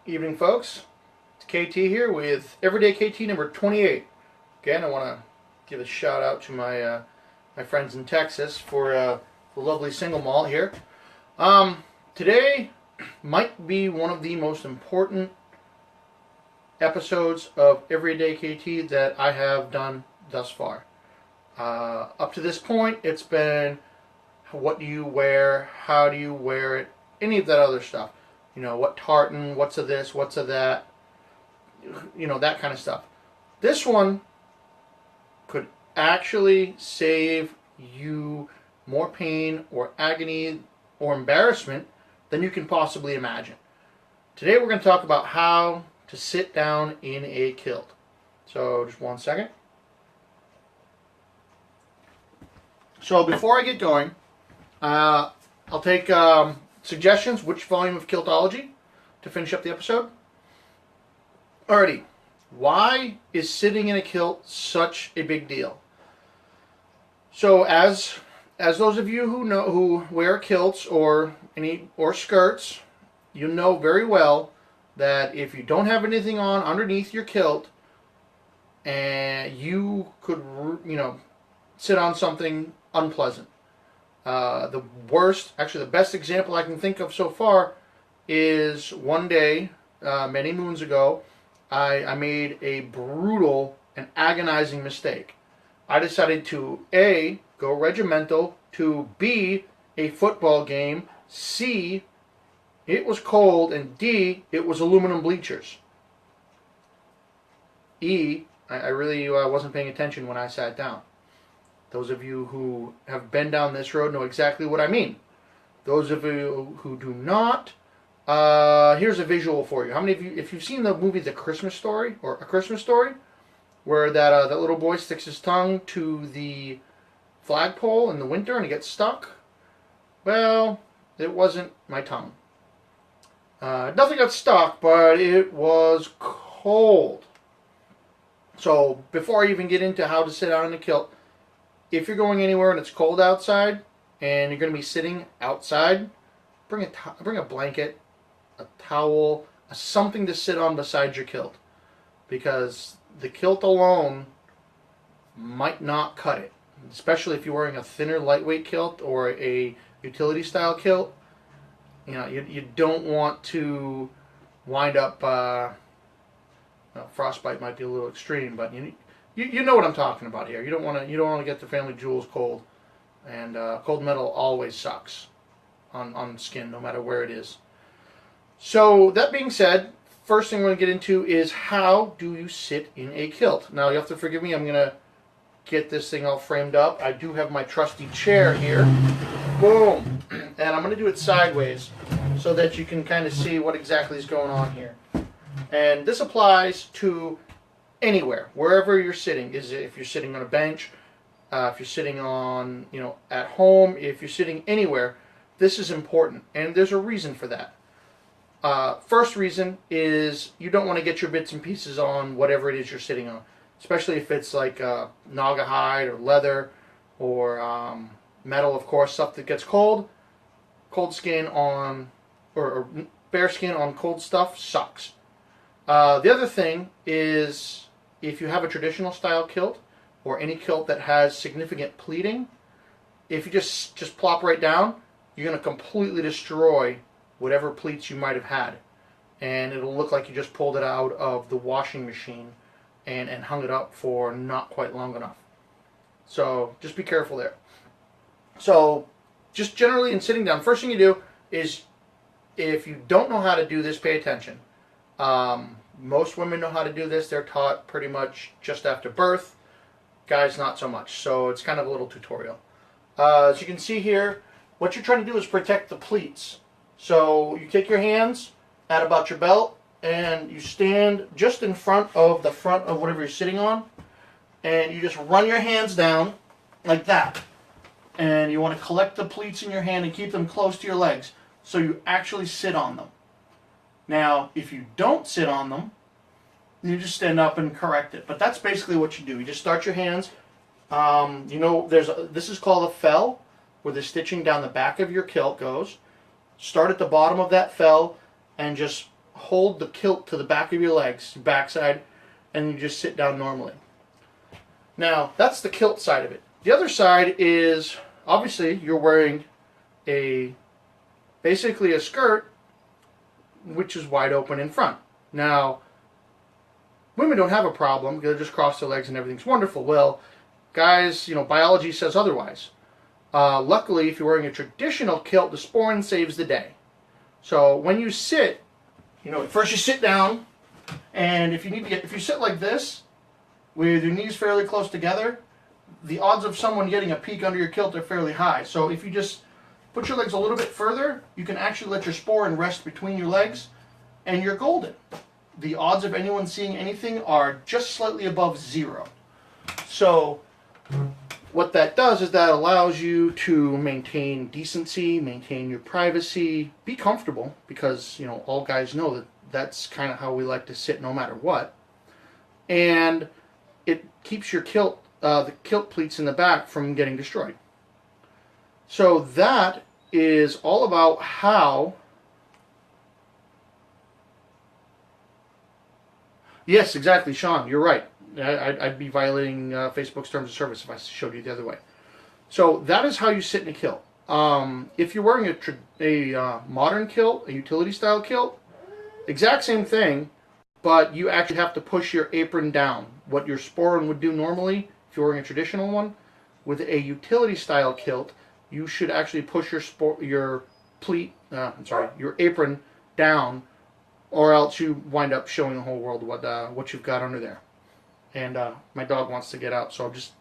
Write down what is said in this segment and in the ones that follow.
Evening, folks. It's KT here with Everyday KT number 28. Again, I want to give a shout out to my friends in Texas for the lovely single malt here. Today might be one of the most important episodes of Everyday KT that I have done thus far. Up to this point, it's been what do you wear, how do you wear it, any of that other stuff. You know, what tartan, what's of this, what's of that, you know, that kind of stuff. This one could actually save you more pain or agony or embarrassment than you can possibly imagine. Today we're going to talk about how to sit down in a kilt. So just one second. So before I get going, I'll take suggestions, which volume of Kiltology, to finish up the episode. Alrighty, why is sitting in a kilt such a big deal? So as those of you who wear kilts or skirts, you know very well that if you don't have anything on underneath your kilt, and you could sit on something unpleasant. The best example I can think of so far is one day, many moons ago, I made a brutal and agonizing mistake. I decided to A, go regimental, to B, a football game, C, it was cold, and D, it was aluminum bleachers. E, I really wasn't paying attention when I sat down. Those of you who have been down this road know exactly what I mean. Those of you who do not, here's a visual for you. How many of you, if you've seen the movie The Christmas Story, or A Christmas Story, where that little boy sticks his tongue to the flagpole in the winter and he gets stuck? Well, it wasn't my tongue. Nothing got stuck, but it was cold. So before I even get into how to sit down in a kilt, if you're going anywhere and it's cold outside and you're going to be sitting outside, bring a blanket, a towel, something to sit on beside your kilt, because the kilt alone might not cut it, especially if you're wearing a thinner, lightweight kilt or a utility style kilt. You know, you don't want to wind up. Frostbite might be a little extreme, but you know what I'm talking about here. You don't want to get the family jewels cold, and cold metal always sucks on skin, no matter where it is. So that being said, first thing we're going to get into is how do you sit in a kilt. Now you have to forgive me. I'm going to get this thing all framed up. I do have my trusty chair here. Boom, and I'm going to do it sideways so that you can kind of see what exactly is going on here. And this applies to anywhere, wherever you're sitting. If you're sitting on a bench, if you're sitting on, at home, if you're sitting anywhere, this is important, and there's a reason for that. First reason is you don't want to get your bits and pieces on whatever it is you're sitting on, especially if it's like naga hide or leather or metal, of course, stuff that gets cold. Cold skin on, or bare skin on cold stuff sucks. The other thing is, if you have a traditional style kilt or any kilt that has significant pleating, if you just plop right down, you're going to completely destroy whatever pleats you might have had, and it'll look like you just pulled it out of the washing machine and hung it up for not quite long enough. So just be careful there. So just generally in sitting down, first thing you do is, if you don't know how to do this, pay attention. Most women know how to do this. They're taught pretty much just after birth. Guys, not so much. So it's kind of a little tutorial. As you can see here, what you're trying to do is protect the pleats. So you take your hands at about your belt, and you stand just in front of whatever you're sitting on, and you just run your hands down like that. And you want to collect the pleats in your hand and keep them close to your legs so you actually sit on them. Now, if you don't sit on them, you just stand up and correct it. But that's basically what you do. You just start your hands. This is called a fell, where the stitching down the back of your kilt goes. Start at the bottom of that fell and just hold the kilt to the back of your legs, backside, and you just sit down normally. Now, that's the kilt side of it. The other side is, obviously, you're wearing basically a skirt which is wide open in front. Now, women don't have a problem because they just cross their legs and everything's wonderful. Well, guys, biology says otherwise. Luckily, if you're wearing a traditional kilt, the sporran saves the day. So when you sit, first you sit down, and if you sit like this, with your knees fairly close together, the odds of someone getting a peek under your kilt are fairly high. So if you just put your legs a little bit further, you can actually let your sporran rest between your legs, and you're golden. The odds of anyone seeing anything are just slightly above 0. So what that does is that allows you to maintain decency, maintain your privacy, be comfortable, because all guys know that that's kind of how we like to sit no matter what. And it keeps your kilt, the kilt pleats in the back, from getting destroyed. So that is all about how... Yes, exactly, Sean, you're right. I'd be violating Facebook's terms of service if I showed you the other way. So that is how you sit in a kilt. If you're wearing a modern kilt, a utility style kilt, exact same thing, but you actually have to push your apron down. What your sporran would do normally, if you're wearing a traditional one, with a utility style kilt, you should actually push your apron down, or else you wind up showing the whole world what you've got under there. And my dog wants to get out, so just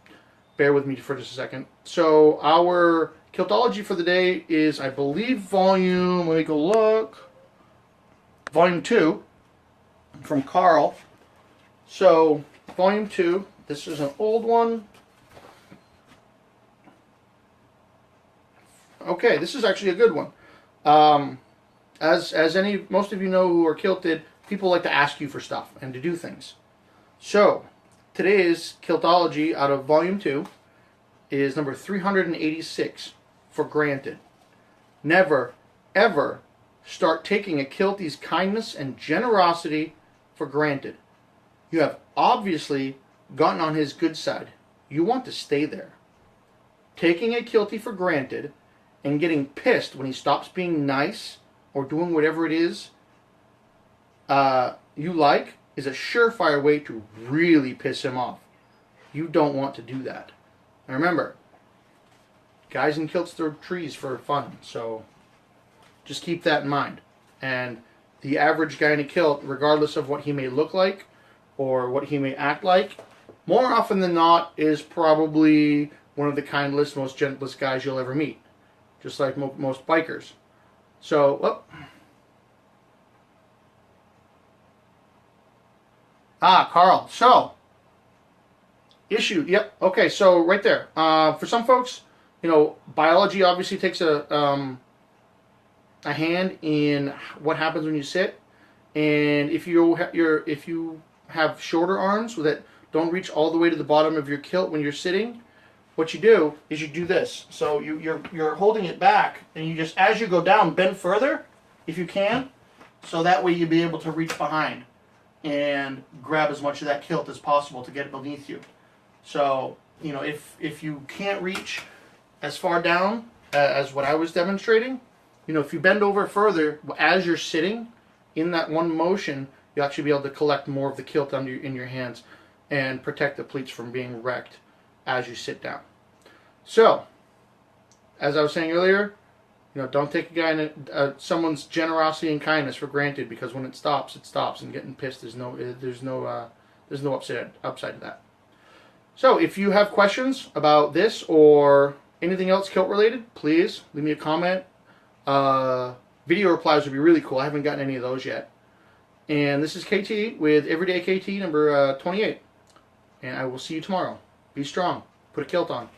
bear with me for just a second. So our kiltology for the day is, I believe, volume, let me go look, volume 2 from Carl. So volume 2, this is an old one. Okay, this is actually a good one. As most of you know who are kilted, people like to ask you for stuff and to do things. So today's kiltology out of volume 2 is number 386, for granted. Never, ever start taking a kiltie's kindness and generosity for granted. You have obviously gotten on his good side. You want to stay there. Taking a kiltie for granted and getting pissed when he stops being nice or doing whatever it is you like is a surefire way to really piss him off. You don't want to do that. And remember, guys in kilts throw trees for fun, so just keep that in mind. And the average guy in a kilt, regardless of what he may look like or what he may act like, more often than not is probably one of the kindest, most gentlest guys you'll ever meet. Just like most bikers. So, Carl. So, issue. Yep. Okay. So right there. For some folks, biology obviously takes a hand in what happens when you sit, and if you have shorter arms that don't reach all the way to the bottom of your kilt when you're sitting, what you do is you do this. So you're holding it back, and you just, as you go down, bend further if you can, so that way you'll be able to reach behind and grab as much of that kilt as possible to get it beneath you. So if you can't reach as far down as what I was demonstrating, if you bend over further as you're sitting in that one motion, you'll actually be able to collect more of the kilt in your hands and protect the pleats from being wrecked as you sit down. So, as I was saying earlier, don't take someone's generosity and kindness for granted, because when it stops, and getting pissed, there's no upside to that. So, if you have questions about this or anything else kilt related, please leave me a comment. Video replies would be really cool. I haven't gotten any of those yet. And this is KT with Everyday KT number 28. And I will see you tomorrow. Be strong. Put a kilt on.